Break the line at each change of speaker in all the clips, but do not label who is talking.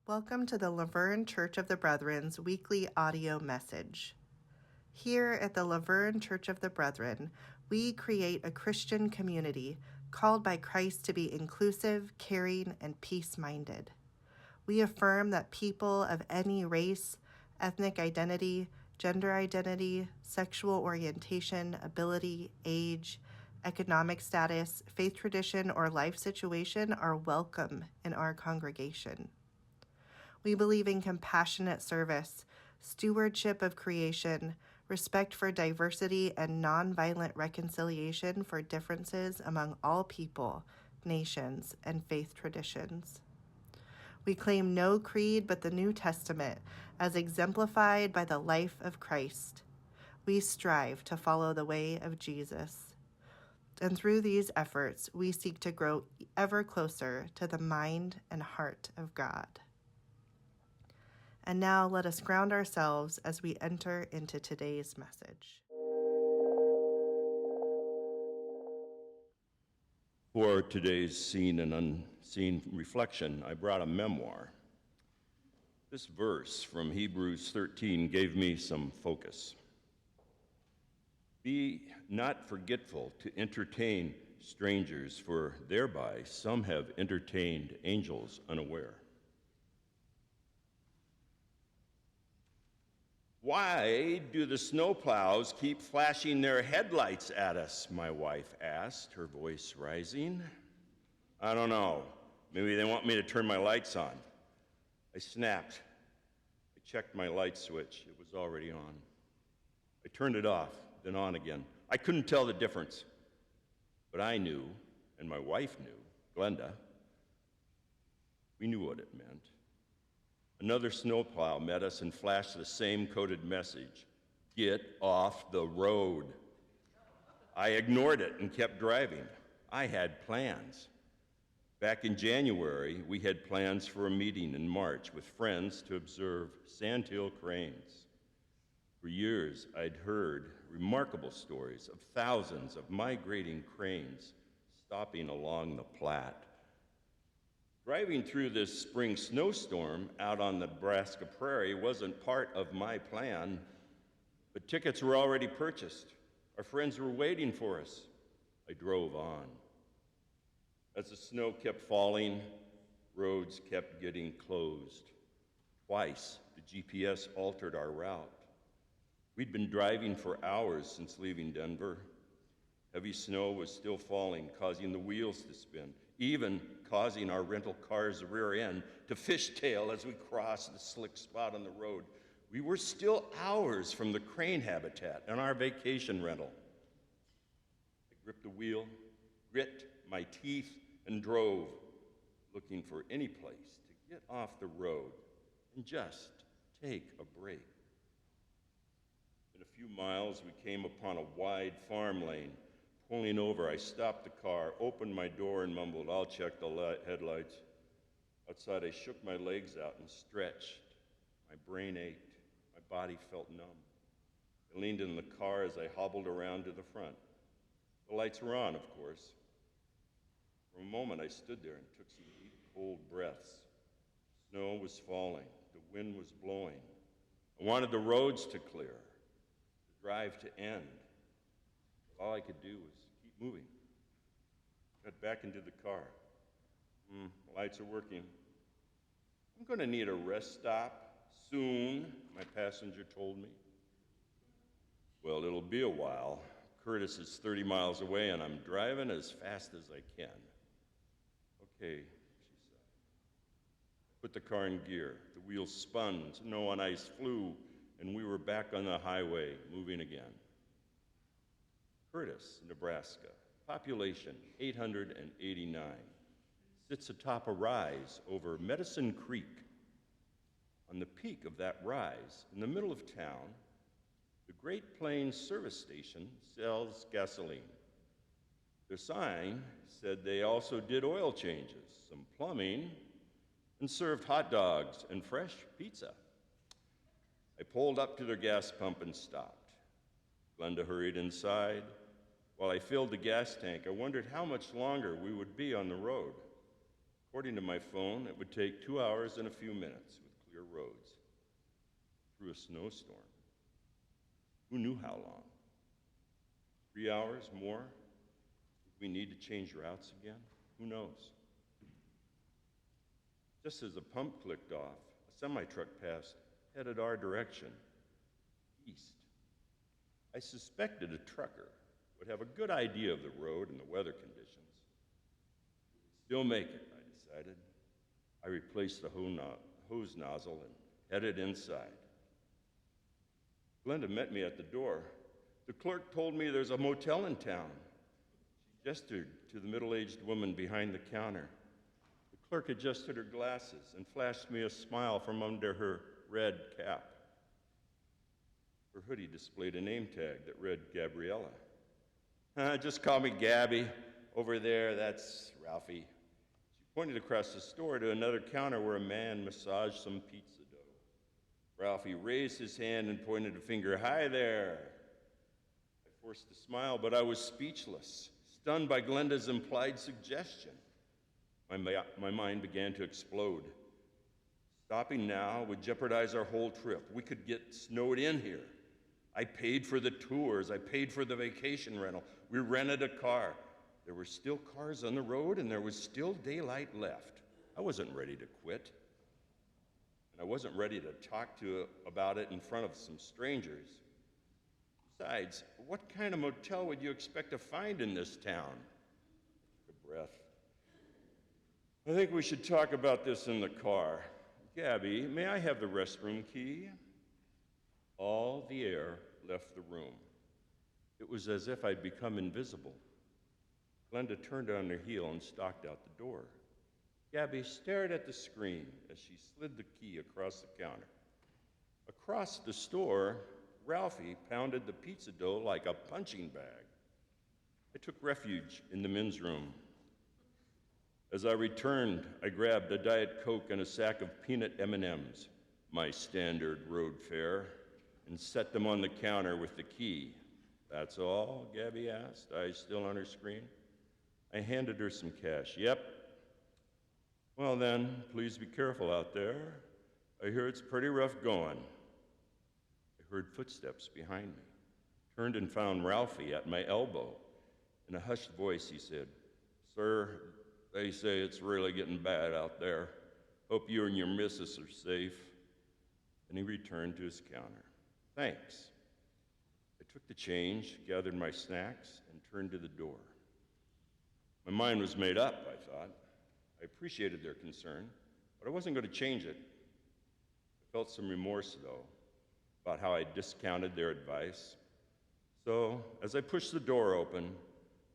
Welcome to the Laverne Church of the Brethren's weekly audio message. Here at the Laverne Church of the Brethren, we create a Christian community called by Christ to be inclusive, caring, and peace-minded. We affirm that people of any race, ethnic identity, gender identity, sexual orientation, ability, age, economic status, faith tradition, or life situation are welcome in our congregation. We believe in compassionate service, stewardship of creation, respect for diversity, and nonviolent reconciliation for differences among all people, nations, and faith traditions. We claim no creed but the New Testament as exemplified by the life of Christ. We strive to follow the way of Jesus. And through these efforts, we seek to grow ever closer to the mind and heart of God. And now let us ground ourselves as we enter into today's message.
For today's seen and unseen reflection, I brought a memoir. This verse from Hebrews 13 gave me some focus. Be not forgetful to entertain strangers, for thereby some have entertained angels unaware. Why do the snowplows keep flashing their headlights at us? My wife asked, her voice rising. I don't know. Maybe they want me to turn my lights on. I snapped. I checked my light switch. It was already on. I turned it off, then on again. I couldn't tell the difference. But I knew, and my wife knew, Glenda, we knew what it meant. Another snowplow met us and flashed the same coded message: get off the road. I ignored it and kept driving. I had plans. Back in January, we had plans for a meeting in March with friends to observe sandhill cranes. For years, I'd heard remarkable stories of thousands of migrating cranes stopping along the Platte. Driving through this spring snowstorm out on the Nebraska prairie wasn't part of my plan, but tickets were already purchased. Our friends were waiting for us. I drove on. As the snow kept falling, roads kept getting closed. Twice, the GPS altered our route. We'd been driving for hours since leaving Denver. Heavy snow was still falling, causing the wheels to spin, even causing our rental car's rear end to fishtail as we crossed the slick spot on the road. We were still hours from the crane habitat and our vacation rental. I gripped the wheel, grit my teeth, and drove, looking for any place to get off the road and just take a break. In a few miles, we came upon a wide farm lane. Pulling over, I stopped the car, opened my door, and mumbled, I'll check the headlights. Outside, I shook my legs out and stretched. My brain ached. My body felt numb. I leaned in the car as I hobbled around to the front. The lights were on, of course. For a moment, I stood there and took some deep, cold breaths. Snow was falling. The wind was blowing. I wanted the roads to clear, the drive to end. All I could do was keep moving. Got back into the car. The lights are working. I'm going to need a rest stop soon, my passenger told me. Well, it'll be a while. Curtis is 30 miles away, and I'm driving as fast as I can. Okay, she said. Put the car in gear. The wheels spun, snow on ice flew, and we were back on the highway, moving again. Curtis, Nebraska, population 889, sits atop a rise over Medicine Creek. On the peak of that rise, in the middle of town, the Great Plains service station sells gasoline. Their sign said they also did oil changes, some plumbing, and served hot dogs and fresh pizza. I pulled up to their gas pump and stopped. Glenda hurried inside. While I filled the gas tank, I wondered how much longer we would be on the road. According to my phone, it would take 2 hours and a few minutes with clear roads through a snowstorm. Who knew how long? 3 hours more? Would we need to change routes again? Who knows? Just as the pump clicked off, a semi-truck passed, headed our direction, east. I suspected a trucker would have a good idea of the road and the weather conditions. Still make it, I decided. I replaced the hose nozzle and headed inside. Glenda met me at the door. The clerk told me there's a motel in town. She gestured to the middle-aged woman behind the counter. The clerk adjusted her glasses and flashed me a smile from under her red cap. Her hoodie displayed a name tag that read Gabriella. Just call me Gabby. Over there, that's Ralphie. She pointed across the store to another counter where a man massaged some pizza dough. Ralphie raised his hand and pointed a finger. Hi there. I forced a smile, but I was speechless, stunned by Glenda's implied suggestion. My mind began to explode. Stopping now would jeopardize our whole trip. We could get snowed in here. I paid for the tours. I paid for the vacation rental. We rented a car. There were still cars on the road, and there was still daylight left. I wasn't ready to quit. And I wasn't ready to talk about it in front of some strangers. Besides, what kind of motel would you expect to find in this town? Took a breath. I think we should talk about this in the car. Gabby, may I have the restroom key? All the air left the room. It was as if I'd become invisible. Glenda turned on her heel and stalked out the door. Gabby stared at the screen as she slid the key across the counter. Across the store, Ralphie pounded the pizza dough like a punching bag. I took refuge in the men's room. As I returned, I grabbed a Diet Coke and a sack of peanut M&Ms, my standard road fare, and set them on the counter with the key. That's all? Gabby asked, eyes still on her screen. I handed her some cash. Yep. Well then, please be careful out there. I hear it's pretty rough going. I heard footsteps behind me. Turned and found Ralphie at my elbow. In a hushed voice, he said, Sir, they say it's really getting bad out there. Hope you and your missus are safe. And he returned to his counter. Thanks. I took the change, gathered my snacks, and turned to the door. My mind was made up, I thought. I appreciated their concern, but I wasn't going to change it. I felt some remorse, though, about how I discounted their advice. So, as I pushed the door open,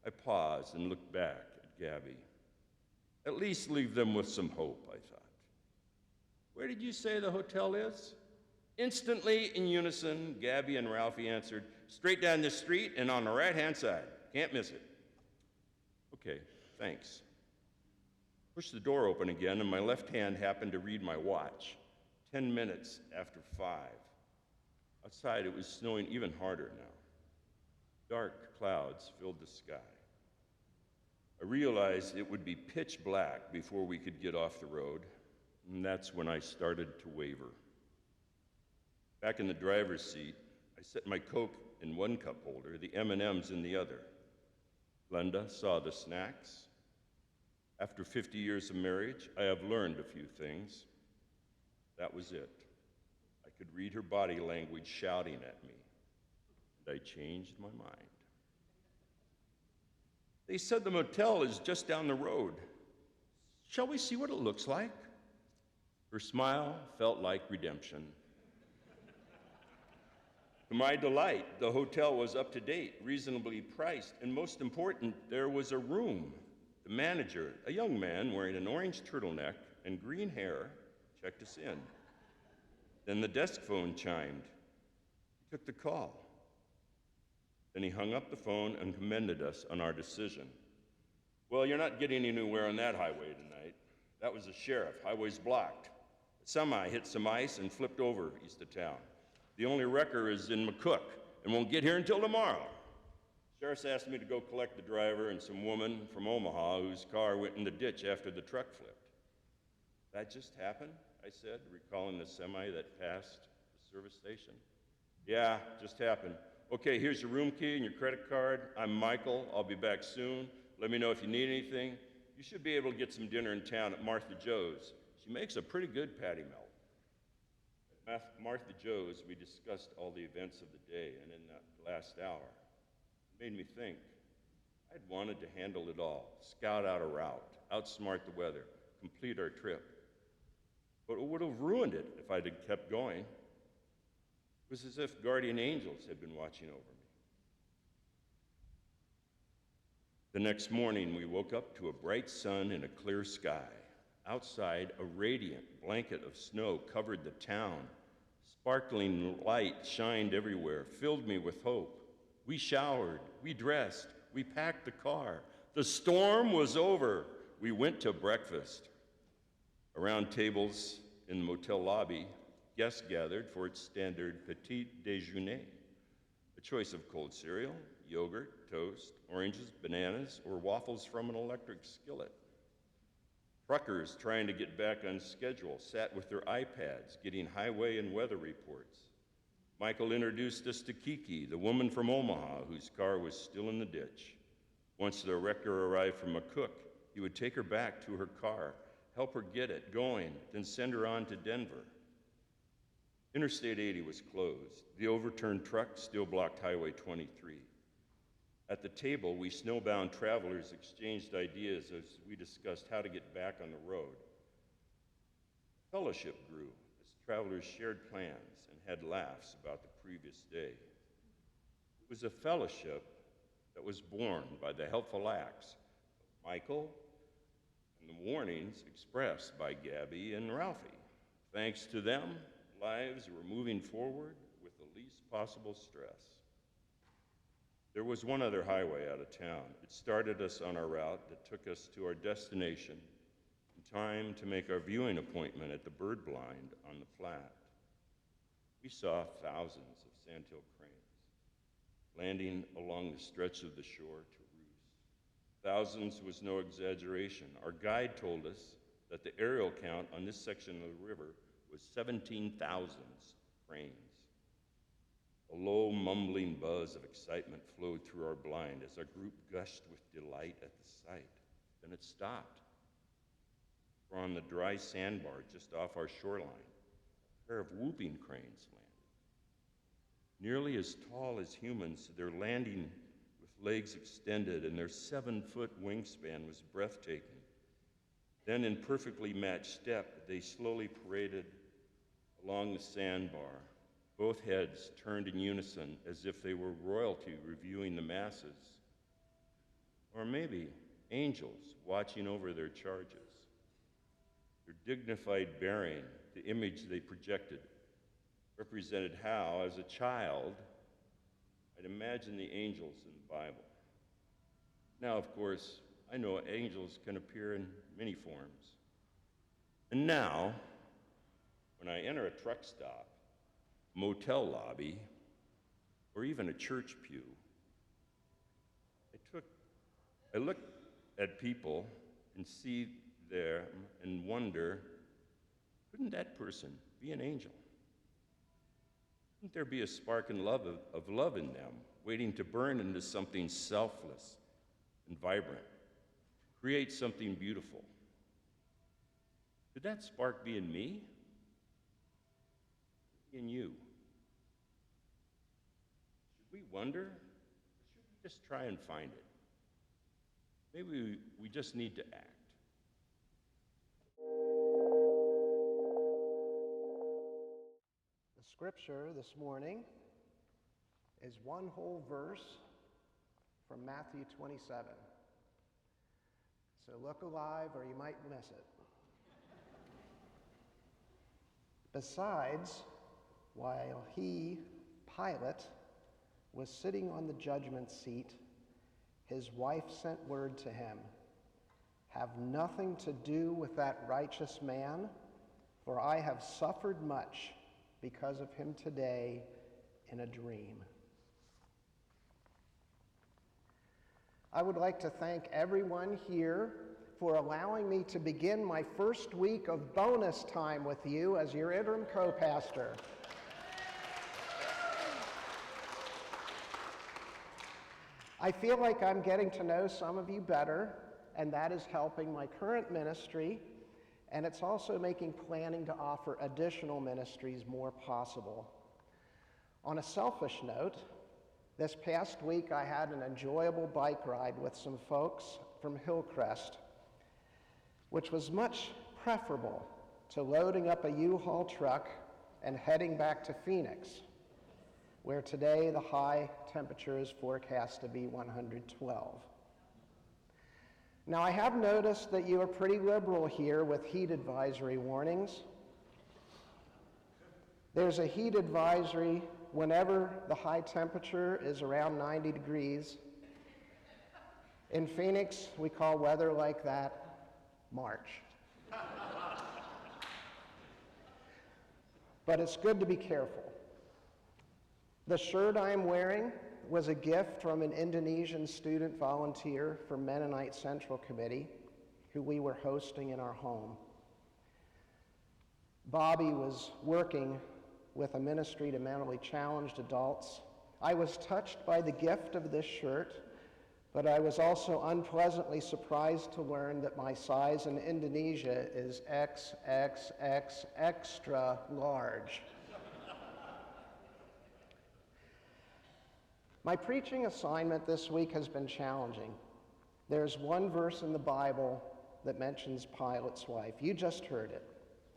I paused and looked back at Gabby. At least leave them with some hope, I thought. Where did you say the hotel is? Instantly, in unison, Gabby and Ralphie answered, straight down the street and on the right-hand side. Can't miss it. Okay, thanks. Pushed the door open again, and my left hand happened to read my watch. 10 minutes after 5. Outside, it was snowing even harder now. Dark clouds filled the sky. I realized it would be pitch black before we could get off the road, and that's when I started to waver. Back in the driver's seat, I set my Coke in one cup holder, the M&Ms in the other. Glenda saw the snacks. After 50 years of marriage, I have learned a few things. That was it. I could read her body language shouting at me, and I changed my mind. They said the motel is just down the road. Shall we see what it looks like? Her smile felt like redemption. To my delight, the hotel was up to date, reasonably priced, and most important, there was a room. The manager, a young man wearing an orange turtleneck and green hair, checked us in. Then the desk phone chimed. He took the call. Then he hung up the phone and commended us on our decision. Well, you're not getting anywhere on that highway tonight. That was the sheriff. Highway's blocked. A semi hit some ice and flipped over east of town. The only wrecker is in McCook and won't get here until tomorrow. Sheriff's asked me to go collect the driver and some woman from Omaha whose car went in the ditch after the truck flipped. That just happened? I said, recalling the semi that passed the service station. Yeah, just happened. Okay, here's your room key and your credit card. I'm Michael. I'll be back soon. Let me know if you need anything. You should be able to get some dinner in town at Martha Joe's. She makes a pretty good patty melt. At Martha Joe's, we discussed all the events of the day, and in that last hour, it made me think. I'd wanted to handle it all, scout out a route, outsmart the weather, complete our trip. But it would have ruined it if I'd have kept going. It was as if guardian angels had been watching over me. The next morning, we woke up to a bright sun and a clear sky. Outside, a radiant blanket of snow covered the town. Sparkling light shined everywhere, filled me with hope. We showered, we dressed, we packed the car. The storm was over. We went to breakfast. Around tables in the motel lobby, guests gathered for its standard petit déjeuner, a choice of cold cereal, yogurt, toast, oranges, bananas, or waffles from an electric skillet. Truckers trying to get back on schedule sat with their iPads getting highway and weather reports. Michael introduced us to Kiki, the woman from Omaha whose car was still in the ditch. Once the wrecker arrived from McCook, he would take her back to her car, help her get it going, then send her on to Denver. Interstate 80 was closed. The overturned truck still blocked Highway 23. At the table, we snowbound travelers exchanged ideas as we discussed how to get back on the road. Fellowship grew as travelers shared plans and had laughs about the previous day. It was a fellowship that was born by the helpful acts of Michael and the warnings expressed by Gabby and Ralphie. Thanks to them, lives were moving forward with the least possible stress. There was one other highway out of town. It started us on our route that took us to our destination in time to make our viewing appointment at the bird blind on the Platte. We saw thousands of sandhill cranes landing along the stretch of the shore to roost. Thousands was no exaggeration. Our guide told us that the aerial count on this section of the river was 17,000 cranes. A low, mumbling buzz of excitement flowed through our blind as our group gushed with delight at the sight. Then it stopped. For on the dry sandbar just off our shoreline, a pair of whooping cranes landed. Nearly as tall as humans, their landing with legs extended and their 7-foot wingspan was breathtaking. Then in perfectly matched step, they slowly paraded along the sandbar. Both heads turned in unison as if they were royalty reviewing the masses, or maybe angels watching over their charges. Their dignified bearing, the image they projected, represented how, as a child, I'd imagine the angels in the Bible. Now, of course, I know angels can appear in many forms. And now, when I enter a truck stop, motel lobby, or even a church pew, I look at people and see them and wonder, couldn't that person be an angel? Couldn't there be a spark of love in them, waiting to burn into something selfless and vibrant, create something beautiful? Could that spark be in me? In you? Should we wonder, or should we just try and find it? Maybe we just need to act.
The scripture this morning is one whole verse from Matthew 27. So look alive or you might miss it. Besides, while he, Pilate, was sitting on the judgment seat, his wife sent word to him, "Have nothing to do with that righteous man, for I have suffered much because of him today in a dream." I would like to thank everyone here for allowing me to begin my first week of bonus time with you as your interim co-pastor. I feel like I'm getting to know some of you better, and that is helping my current ministry, and it's also making planning to offer additional ministries more possible. On a selfish note, this past week I had an enjoyable bike ride with some folks from Hillcrest, which was much preferable to loading up a U-Haul truck and heading back to Phoenix, where today the high temperature is forecast to be 112. Now, I have noticed that you are pretty liberal here with heat advisory warnings. There's a heat advisory whenever the high temperature is around 90 degrees. In Phoenix, we call weather like that March. But it's good to be careful. The shirt I am wearing was a gift from an Indonesian student volunteer for Mennonite Central Committee, who we were hosting in our home. Bobby was working with a ministry to mentally challenged adults. I was touched by the gift of this shirt, but I was also unpleasantly surprised to learn that my size in Indonesia is XXX extra large. My preaching assignment this week has been challenging. There's one verse in the Bible that mentions Pilate's wife. You just heard it.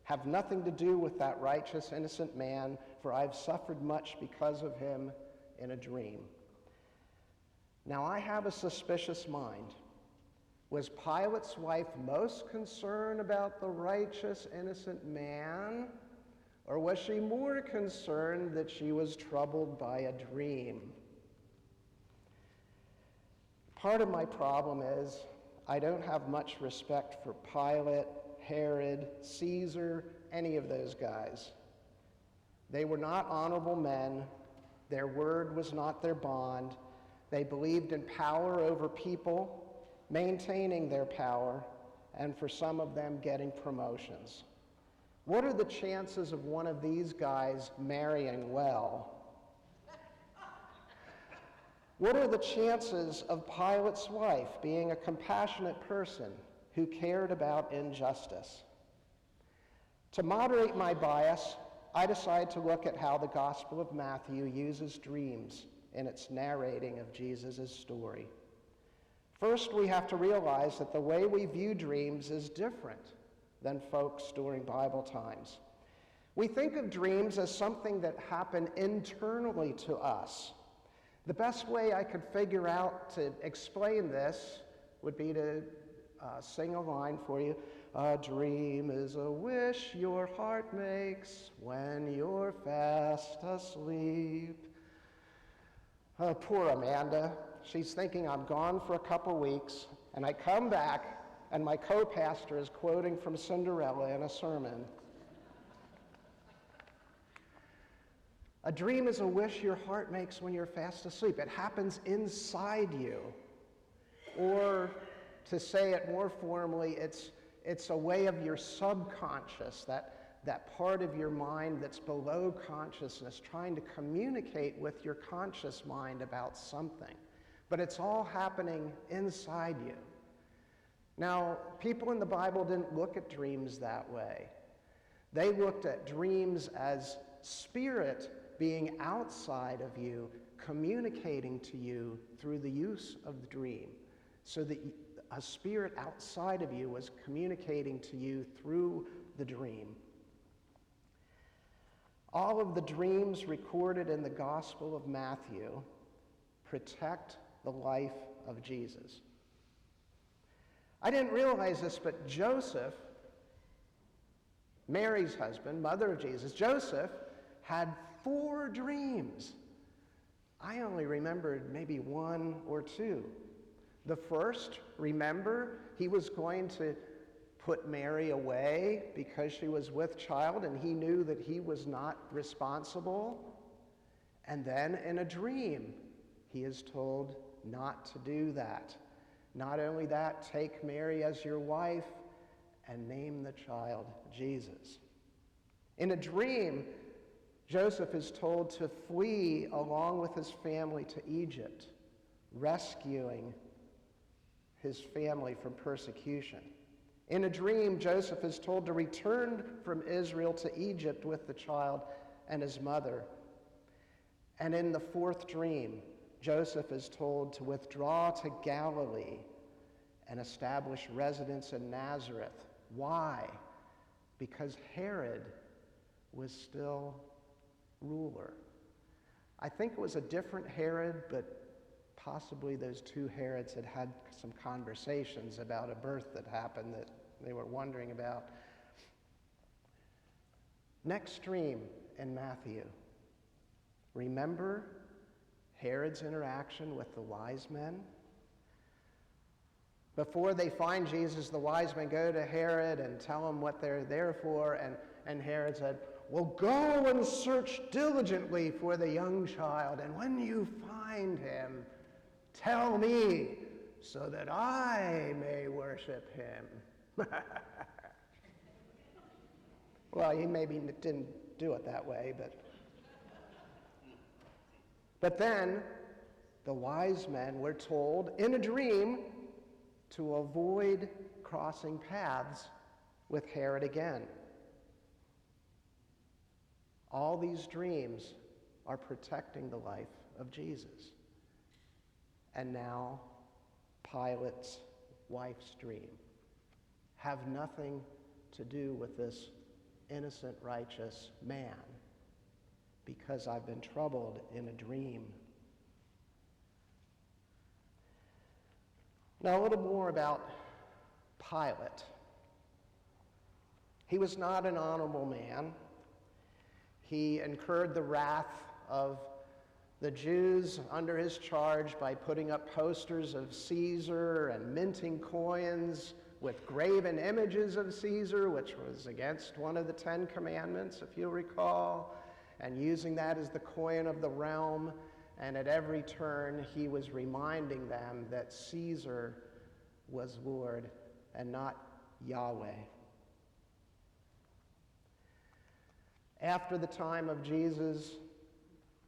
Have nothing to do with that righteous, innocent man, for I've suffered much because of him in a dream. Now, I have a suspicious mind. Was Pilate's wife most concerned about the righteous, innocent man? Or was she more concerned that she was troubled by a dream? Part of my problem is I don't have much respect for Pilate, Herod, Caesar, any of those guys. They were not honorable men. Their word was not their bond. They believed in power over people, maintaining their power, and for some of them getting promotions. What are the chances of one of these guys marrying well? What are the chances of Pilate's wife being a compassionate person who cared about injustice? To moderate my bias, I decided to look at how the Gospel of Matthew uses dreams in its narrating of Jesus' story. First, we have to realize that the way we view dreams is different than folks during Bible times. We think of dreams as something that happen internally to us. The best way I could figure out to explain this would be to sing a line for you. A dream is a wish your heart makes when you're fast asleep. Poor Amanda. She's thinking I'm gone for a couple weeks, and I come back, and my co-pastor is quoting from Cinderella in a sermon. A dream is a wish your heart makes when you're fast asleep. It happens inside you. Or, to say it more formally, it's a way of your subconscious, that part of your mind that's below consciousness, trying to communicate with your conscious mind about something. But it's all happening inside you. Now, people in the Bible didn't look at dreams that way. They looked at dreams as spirit being outside of you, communicating to you through the use of the dream, so that a spirit outside of you was communicating to you through the dream. All of the dreams recorded in the Gospel of Matthew protect the life of Jesus. I didn't realize this, but Joseph, Mary's husband, mother of Jesus, Joseph had 4 dreams. I only remembered maybe 1 or 2. The first, remember, he was going to put Mary away because she was with child, and he knew that he was not responsible. And then in a dream, he is told not to do that. Not only that, take Mary as your wife and name the child Jesus. In a dream, Joseph is told to flee along with his family to Egypt, rescuing his family from persecution. In a dream, Joseph is told to return from Israel to Egypt with the child and his mother. And in the fourth dream, Joseph is told to withdraw to Galilee and establish residence in Nazareth. Why? Because Herod was still ruler. I think it was a different Herod, but possibly those two Herods had had some conversations about a birth that happened that they were wondering about. Next dream in Matthew. Remember Herod's interaction with the wise men? Before they find Jesus, the wise men go to Herod and tell him what they're there for, and Herod said, "Well, go and search diligently for the young child, and when you find him, tell me, so that I may worship him." Well, he maybe didn't do it that way, but then the wise men were told in a dream to avoid crossing paths with Herod again. All these dreams are protecting the life of Jesus. And now, Pilate's wife's dream have nothing to do with this innocent, righteous man, because I've been troubled in a dream. Now, a little more about Pilate. He was not an honorable man. He incurred the wrath of the Jews under his charge by putting up posters of Caesar and minting coins with graven images of Caesar, which was against one of the 10 Commandments, if you'll recall, and using that as the coin of the realm. And at every turn, he was reminding them that Caesar was Lord and not Yahweh. After the time of Jesus,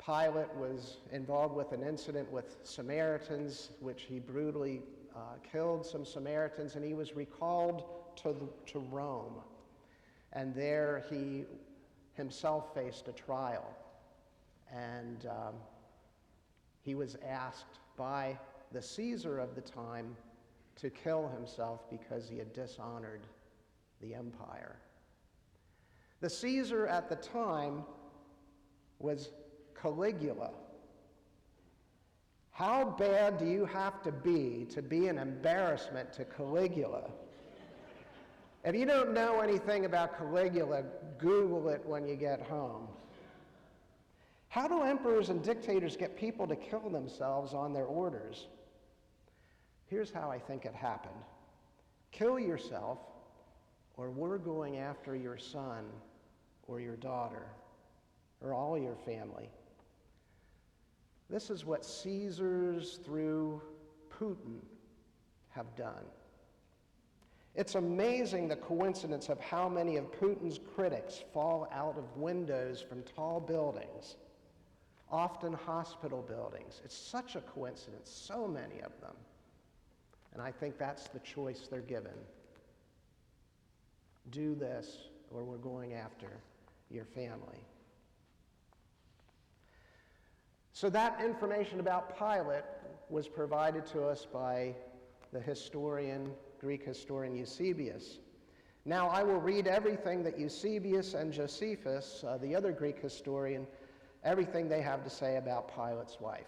Pilate was involved with an incident with Samaritans, which he brutally killed some Samaritans, and he was recalled to Rome. And there he himself faced a trial. And he was asked by the Caesar of the time to kill himself because he had dishonored the empire. The Caesar at the time was Caligula. How bad do you have to be an embarrassment to Caligula? If you don't know anything about Caligula, Google it when you get home. How do emperors and dictators get people to kill themselves on their orders? Here's how I think it happened. Kill yourself, or we're going after your son or your daughter or all your family. This is what Caesars through Putin have done. It's amazing the coincidence of how many of Putin's critics fall out of windows from tall buildings, often hospital buildings. It's such a coincidence, so many of them. And I think that's the choice they're given. Do this, or we're going after your family. So that information about Pilate was provided to us by the Greek historian Eusebius. Now I will read everything that Eusebius and Josephus, the other Greek historian, everything they have to say about Pilate's wife.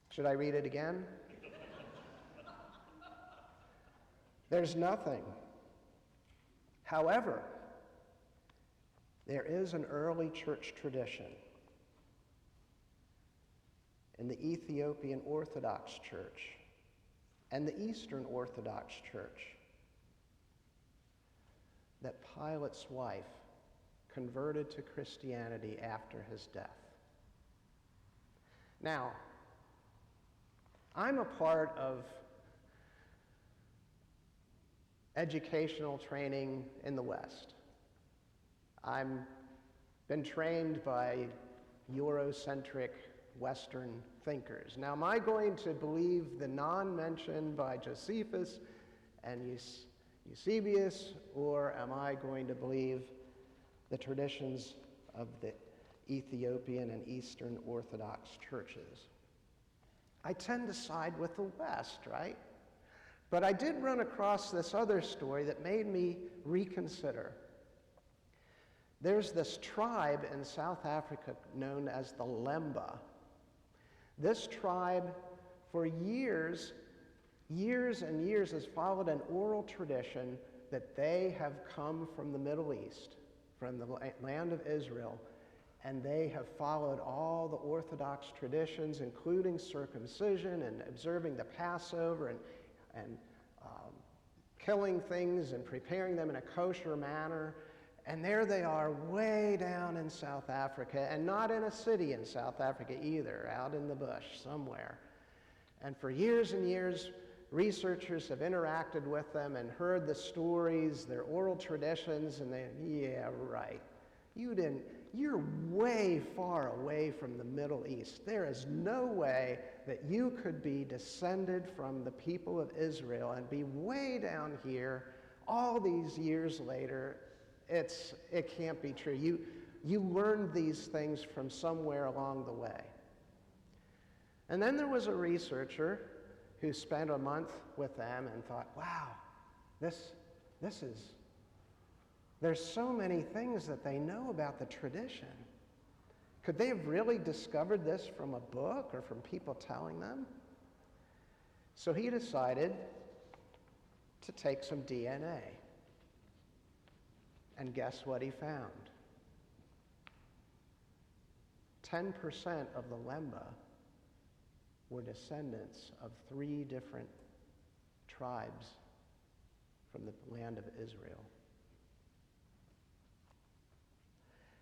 Should I read it again? There's nothing. However, there is an early church tradition in the Ethiopian Orthodox Church and the Eastern Orthodox Church that Pilate's wife converted to Christianity after his death. Now, I'm a part of educational training in the West. I've been trained by Eurocentric Western thinkers. Now, am I going to believe the non-mention by Josephus and Eusebius, or am I going to believe the traditions of the Ethiopian and Eastern Orthodox churches? I tend to side with the West, right? But I did run across this other story that made me reconsider. There's this tribe in South Africa known as the Lemba. This tribe, for years and years, has followed an oral tradition that they have come from the Middle East, from the land of Israel, and they have followed all the Orthodox traditions, including circumcision and observing the Passover and killing things and preparing them in a kosher manner. And there they are, way down in South Africa, and not in a city in South Africa either, out in the bush somewhere. And for years and years, researchers have interacted with them and heard the stories, their oral traditions, and they, yeah, right. You're way far away from the Middle East. There is no way that you could be descended from the people of Israel and be way down here all these years later. It can't be true. You learned these things from somewhere along the way. And then there was a researcher who spent a month with them and thought, wow, there's so many things that they know about the tradition. Could they have really discovered this from a book or from people telling them? So he decided to take some DNA. And guess what he found? 10% of the Lemba were descendants of 3 different tribes from the land of Israel.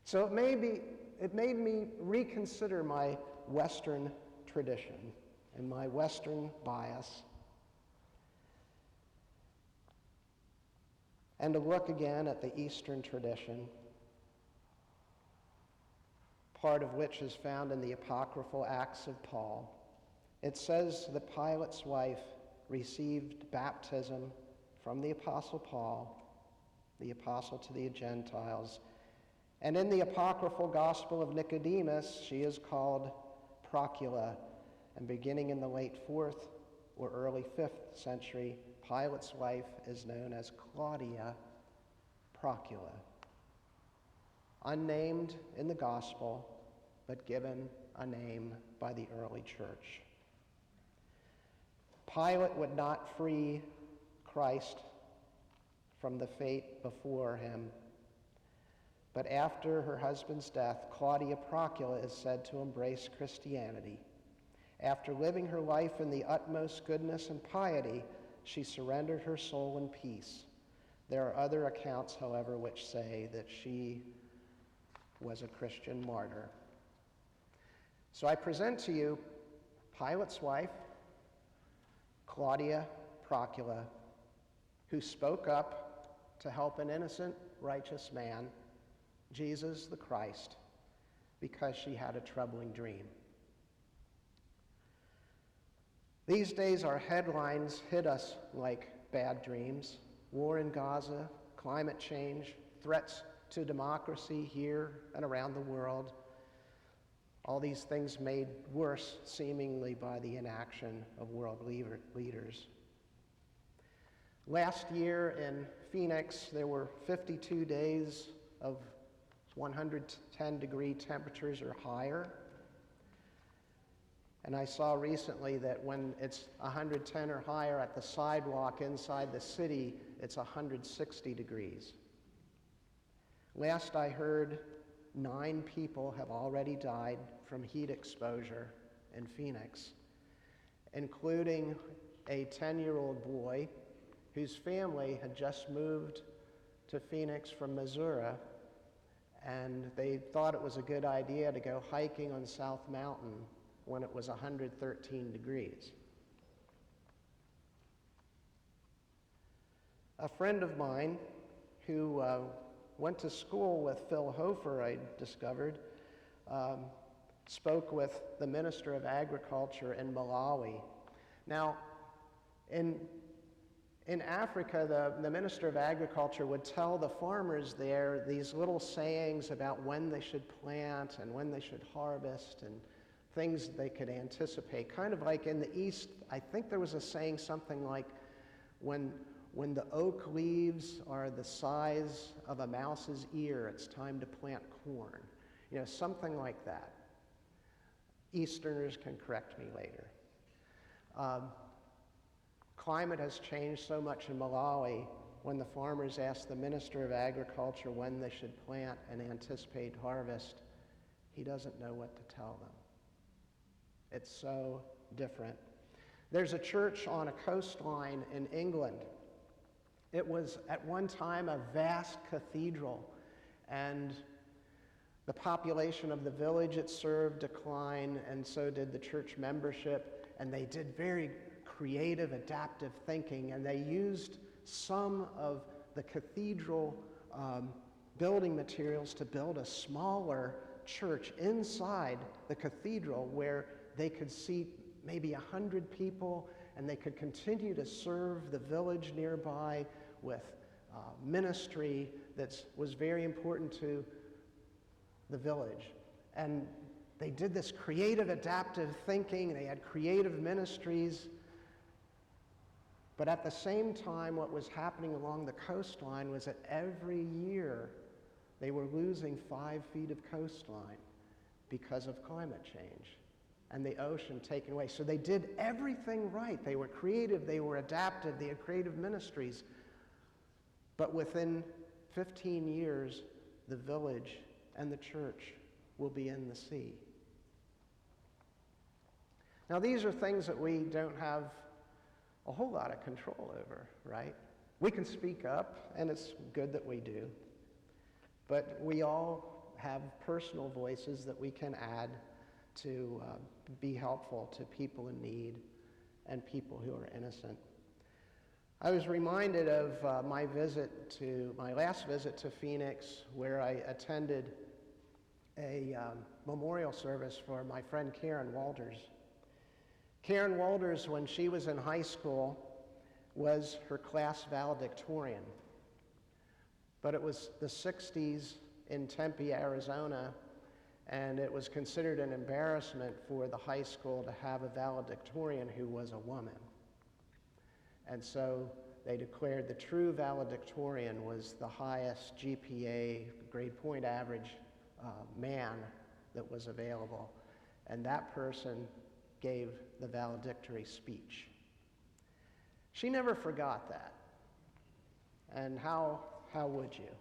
So it made me reconsider my Western tradition and my Western bias, and to look again at the Eastern tradition, part of which is found in the apocryphal Acts of Paul. It says that Pilate's wife received baptism from the Apostle Paul, the apostle to the Gentiles. And in the apocryphal Gospel of Nicodemus, she is called Procula. And beginning in the late 4th or early 5th century, Pilate's wife is known as Claudia Procula. Unnamed in the Gospel, but given a name by the early church. Pilate would not free Christ from the fate before him. But after her husband's death, Claudia Procula is said to embrace Christianity. After living her life in the utmost goodness and piety, she surrendered her soul in peace. There are other accounts, however, which say that she was a Christian martyr. So I present to you Pilate's wife, Claudia Procula, who spoke up to help an innocent, righteous man, Jesus the Christ, because she had a troubling dream. These days, our headlines hit us like bad dreams. War in Gaza, climate change, threats to democracy here and around the world. All these things made worse, seemingly, by the inaction of world leaders. Last year in Phoenix, there were 52 days of 110-degree temperatures or higher. And I saw recently that when it's 110 or higher at the sidewalk inside the city, it's 160 degrees. Last I heard, 9 people have already died from heat exposure in Phoenix, including a 10-year-old boy whose family had just moved to Phoenix from Missouri, and they thought it was a good idea to go hiking on South Mountain when it was 113 degrees. A friend of mine who went to school with Phil Hofer, I discovered, spoke with the Minister of Agriculture in Malawi. Now, in Africa, the Minister of Agriculture would tell the farmers there these little sayings about when they should plant and when they should harvest and things they could anticipate. Kind of like in the East, I think there was a saying something like, when the oak leaves are the size of a mouse's ear, it's time to plant corn. You know, something like that. Easterners can correct me later. Climate has changed so much in Malawi. When the farmers ask the Minister of Agriculture when they should plant and anticipate harvest, he doesn't know what to tell them. It's so different. There's a church on a coastline in England. It was at one time a vast cathedral, and the population of the village it served declined, and so did the church membership, and they did very creative, adaptive thinking, and they used some of the cathedral building materials to build a smaller church inside the cathedral where they could seat maybe 100 people, and they could continue to serve the village nearby with ministry that was very important to the village. And they did this creative, adaptive thinking. They had creative ministries. But at the same time, what was happening along the coastline was that every year they were losing 5 feet of coastline because of climate change and the ocean taken away. So they did everything right. They were creative, they were adaptive, they had creative ministries. But within 15 years, the village and the church will be in the sea. Now, these are things that we don't have a whole lot of control over, right? We can speak up, and it's good that we do. But we all have personal voices that we can add to be helpful to people in need and people who are innocent. I was reminded of my last visit to Phoenix, where I attended a memorial service for my friend Karen Walters. Karen Walters, when she was in high school, was her class valedictorian. But it was the 60s in Tempe, Arizona, and it was considered an embarrassment for the high school to have a valedictorian who was a woman. And so they declared the true valedictorian was the highest GPA, grade point average man that was available. And that person gave the valedictory speech. She never forgot that. And how would you?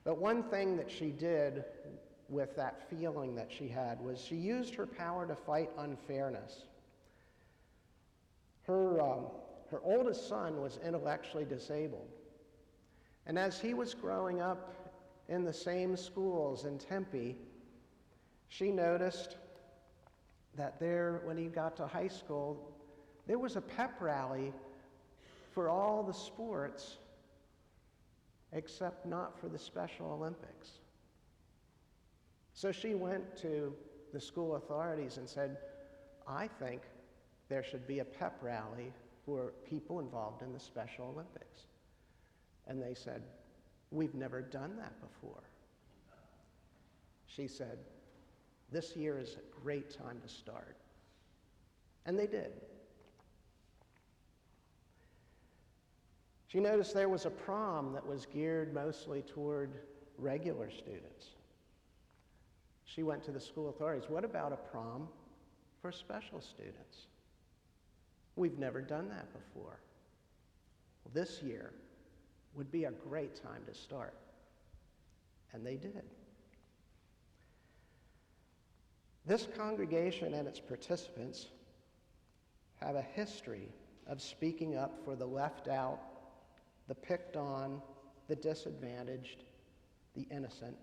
But one thing that she did with that feeling that she had was she used her power to fight unfairness. Her oldest son was intellectually disabled. And as he was growing up in the same schools in Tempe, she noticed that there, when he got to high school, there was a pep rally for all the sports except not for the Special Olympics. So she went to the school authorities and said, I think there should be a pep rally for people involved in the Special Olympics. And they said, we've never done that before. She said, this year is a great time to start. And they did. She noticed there was a prom that was geared mostly toward regular students. She went to the school authorities. What about a prom for special students? We've never done that before. Well, this year would be a great time to start. And they did. This congregation and its participants have a history of speaking up for the left out, the picked on, the disadvantaged, the innocent.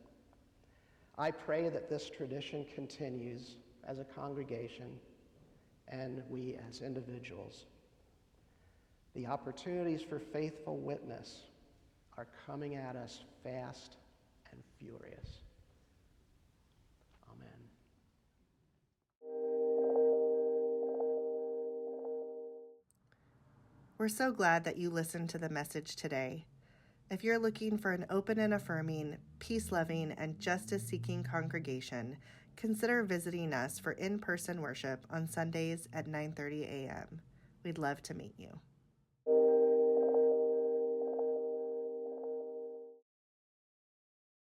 I pray that this tradition continues as a congregation and we as individuals. The opportunities for faithful witness are coming at us fast and furious. Amen.
We're so glad that you listened to the message today. If you're looking for an open and affirming, peace-loving, and justice-seeking congregation, consider visiting us for in-person worship on Sundays at 9:30 a.m. We'd love to meet you.